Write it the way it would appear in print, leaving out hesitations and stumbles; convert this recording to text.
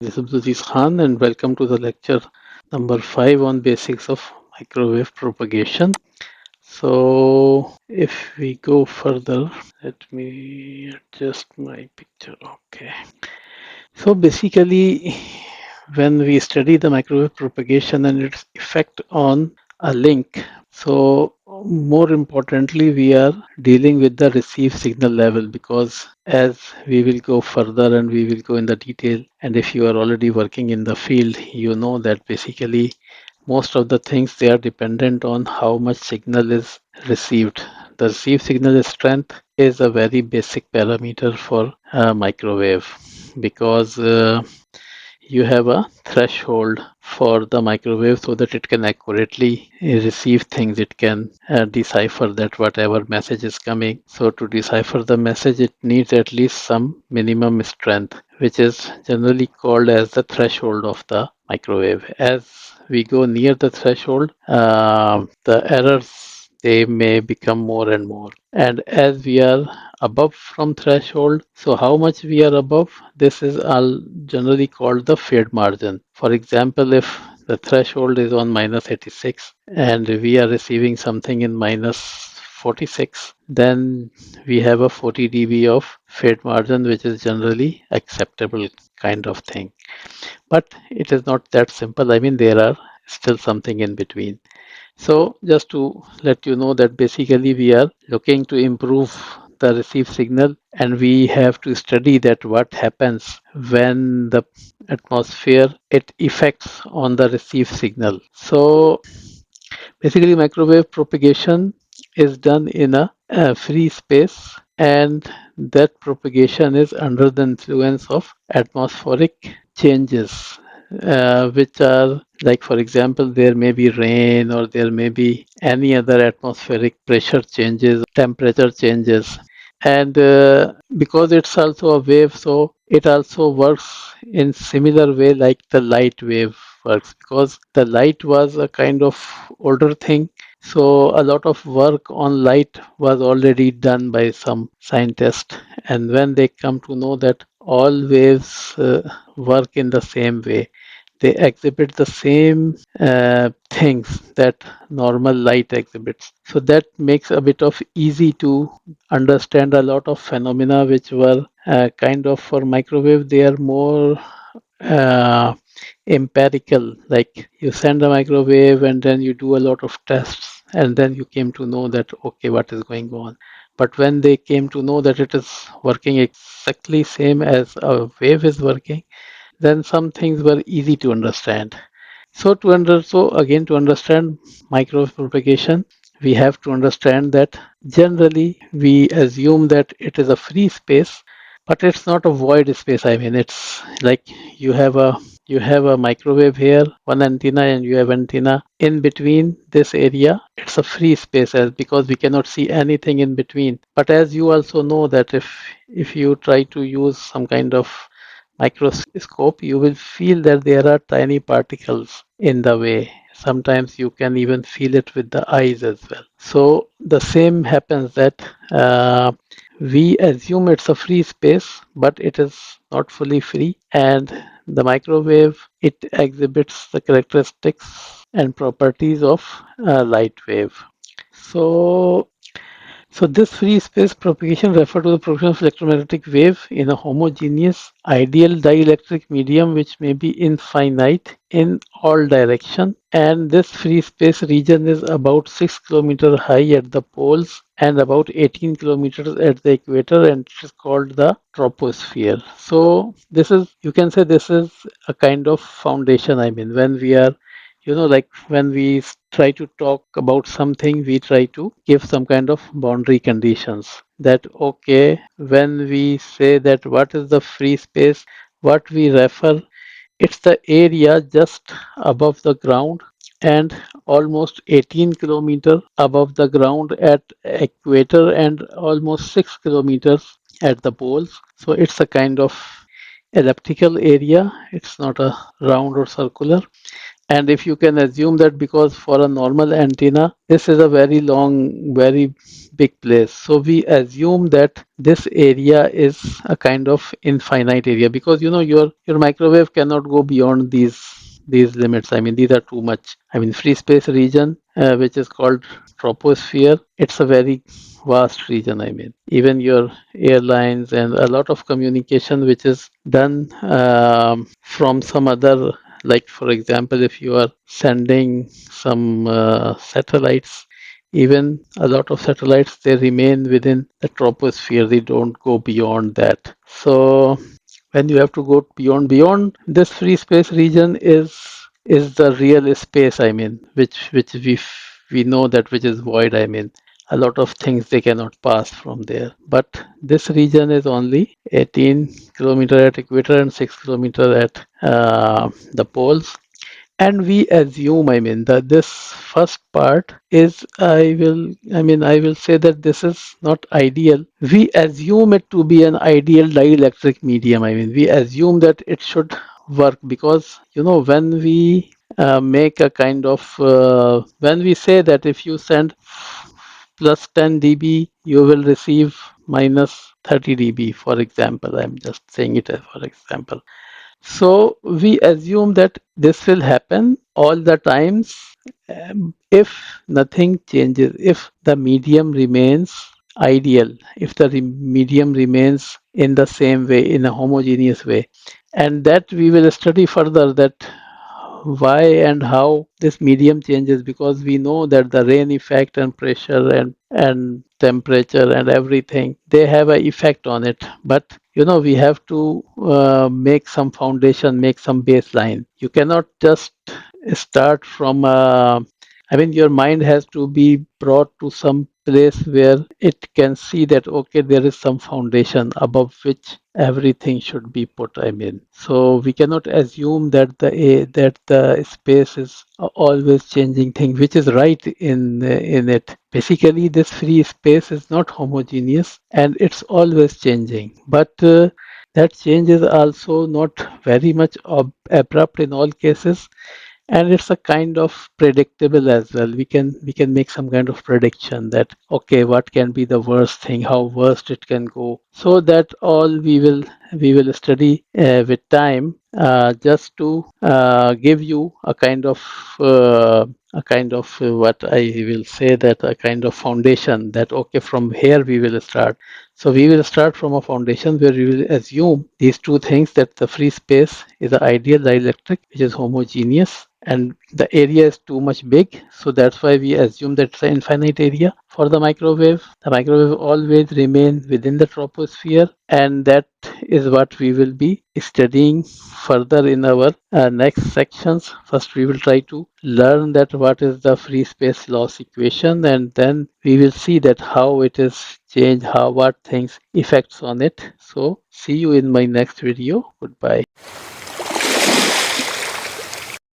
This is Khan and welcome to the lecture number 5 on basics of microwave propagation. So if we go further, let me adjust my picture. Okay. So basically, when we study the microwave propagation and its effect on a link, so more importantly, we are dealing with the receive signal level because as we will go further and we will go in the detail, and if you are already working in the field, you know that basically most of the things they are dependent on how much signal is received. The received signal strength is a very basic parameter for microwave because you have a threshold for the microwave so that it can accurately receive things. It can decipher that whatever message is coming. So to decipher the message, it needs at least some minimum strength, which is generally called as the threshold of the microwave. As we go near the threshold, the errors they may become more and more. And as we are above from threshold, so how much we are above, this is all generally called the fade margin. For example, if the threshold is on minus 86 and we are receiving something in minus 46, then we have a 40 dB of fade margin, which is generally acceptable kind of thing. But it is not that simple. I mean, there are still something in between. So just to let you know that basically we are looking to improve the received signal and we have to study that what happens when the atmosphere it affects on the received signal. So basically microwave propagation is done in a free space and that propagation is under the influence of atmospheric changes which are like, for example, there may be rain or there may be any other atmospheric pressure changes, temperature changes. And because it's also a wave, so it also works in similar way like the light wave works, because the light was a kind of older thing. So a lot of work on light was already done by some scientists. And when they come to know that all waves work in the same way, they exhibit the same things that normal light exhibits. So that makes a bit of easy to understand a lot of phenomena which were kind of for microwave. They are more uh, empirical, like you send a microwave and then you do a lot of tests and then you came to know that okay, what is going on. But when they came to know that it is working exactly same as a wave is working, then some things were easy to understand. So again, to understand microwave propagation, we have to understand that generally we assume that it is a free space, but it's not a void space. I mean, it's like you have a you have a microwave here, one antenna, and you have antenna in between this area. It's a free space as because we cannot see anything in between. But as you also know that if you try to use some kind of microscope, you will feel that there are tiny particles in the way. Sometimes you can even feel it with the eyes as well. So the same happens that we assume it's a free space, but it is not fully free. And the microwave, it exhibits the characteristics and properties of a light wave. So this free space propagation refers to the propagation of electromagnetic wave in a homogeneous ideal dielectric medium which may be infinite in all direction. And this free space region is about 6 kilometers high at the poles and about 18 kilometers at the equator, and it is called the troposphere. So this is, you can say this is a kind of foundation. I mean, when we are, like when we try to talk about something, we try to give some kind of boundary conditions that okay, when we say that what is the free space, what we refer, it's the area just above the ground and almost 18 kilometers above the ground at equator and almost 6 kilometers at the poles. So it's a kind of elliptical area, it's not a round or circular. And if you can assume that, because for a normal antenna, this is a very long, very big place. So we assume that this area is a kind of infinite area, because your microwave cannot go beyond these limits. I mean, these are too much. I mean, free space region, which is called troposphere, it's a very vast region. I mean, even your airlines and a lot of communication which is done from some other, like for example, if you are sending some satellites, even a lot of satellites, they remain within the troposphere, they don't go beyond that. So when you have to go beyond this free space region is the real space. I mean, which we know that, which is void. I mean, a lot of things they cannot pass from there, but this region is only 18 kilometer at equator and 6 kilometer at the poles. And we assume, I mean, that this first part is, I will say that this is not ideal. We assume it to be an ideal dielectric medium. I mean, we assume that it should work, because when we make a kind of when we say that if you send plus 10 dB, you will receive minus 30 dB, for example. I'm just saying it as for example. So we assume that this will happen all the times, if nothing changes, if the medium remains ideal, if the medium remains in the same way, in a homogeneous way. And that we will study further, that why and how this medium changes, because we know that the rain effect and pressure and temperature and everything, they have an effect on it. But we have to make some foundation, make some baseline. You cannot just start from I mean, your mind has to be brought to some place where it can see that, okay, there is some foundation above which everything should be put. I mean, so we cannot assume that the space is always changing thing, which is right in it. Basically, this free space is not homogeneous and it's always changing. But that change is also not very much abrupt in all cases, and it's a kind of predictable as well. We can make some kind of prediction that, okay, what can be the worst thing, how worst it can go. So that all we will study with time, just to give you what I will say, that a kind of foundation, that okay, from here we will start. So we will start from a foundation where we will assume these two things, that the free space is the ideal dielectric, which is homogeneous, and the area is too much big. So that's why we assume that it's an infinite area for the microwave. The microwave always remains within the troposphere, and that is what we will be studying further in our next sections. First, we will try to learn that what is the free space loss equation, and then we will see that how it is changed, what things effects on it. So see you in my next video. Goodbye.